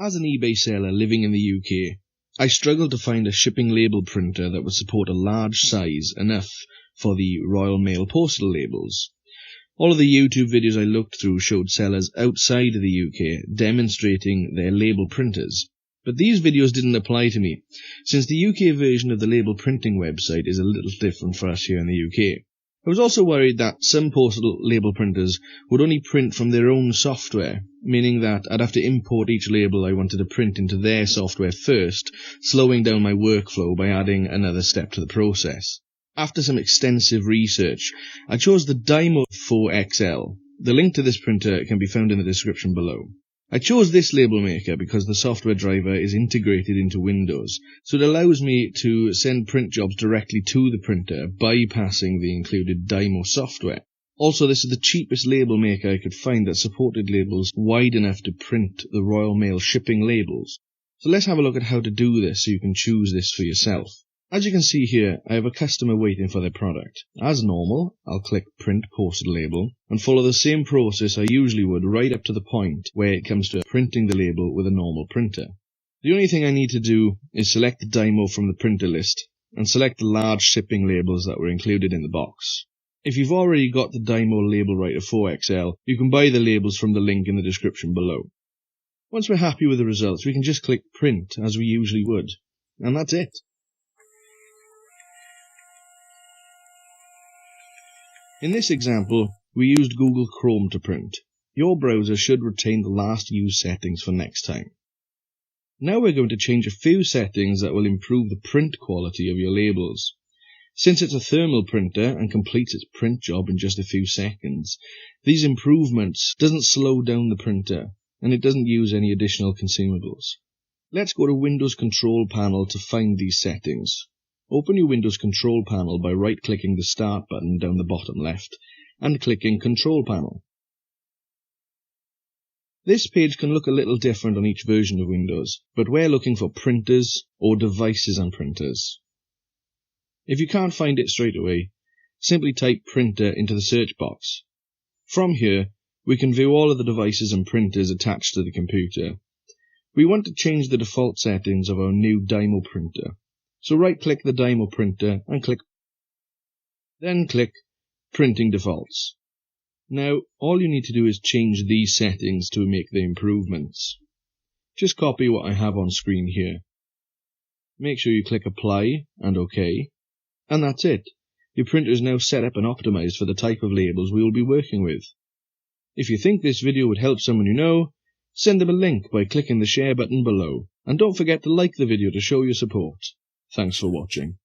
As an eBay seller living in the UK, I struggled to find a shipping label printer that would support a large size enough for the Royal Mail postal labels. All of the YouTube videos I looked through showed sellers outside of the UK demonstrating their label printers. But these videos didn't apply to me, since the UK version of the label printing website is a little different for us here in the UK. I was also worried that some postal label printers would only print from their own software, meaning that I'd have to import each label I wanted to print into their software first, slowing down my workflow by adding another step to the process. After some extensive research, I chose the Dymo 4XL. The link to this printer can be found in the description below. I chose this label maker because the software driver is integrated into Windows, so it allows me to send print jobs directly to the printer, bypassing the included Dymo software. Also, this is the cheapest label maker I could find that supported labels wide enough to print the Royal Mail shipping labels. So let's have a look at how to do this so you can choose this for yourself. As you can see here, I have a customer waiting for their product. As normal, I'll click Print Posted Label and follow the same process I usually would right up to the point where it comes to printing the label with a normal printer. The only thing I need to do is select the Dymo from the printer list and select the large shipping labels that were included in the box. If you've already got the Dymo Label Writer 4XL, you can buy the labels from the link in the description below. Once we're happy with the results, we can just click Print as we usually would. And that's it. In this example, we used Google Chrome to print. Your browser should retain the last used settings for next time. Now we're going to change a few settings that will improve the print quality of your labels. Since it's a thermal printer and completes its print job in just a few seconds, these improvements doesn't slow down the printer and it doesn't use any additional consumables. Let's go to Windows Control Panel to find these settings. Open your Windows Control Panel by right-clicking the Start button down the bottom left and clicking Control Panel. This page can look a little different on each version of Windows, but we're looking for printers or devices and printers. If you can't find it straight away, simply type printer into the search box. From here, we can view all of the devices and printers attached to the computer. We want to change the default settings of our new Dymo printer. So right-click the Dymo printer and then click Printing Defaults. Now, all you need to do is change these settings to make the improvements. Just copy what I have on screen here. Make sure you click Apply and OK. And that's it. Your printer is now set up and optimized for the type of labels we will be working with. If you think this video would help someone you know, send them a link by clicking the share button below. And don't forget to like the video to show your support. Thanks for watching.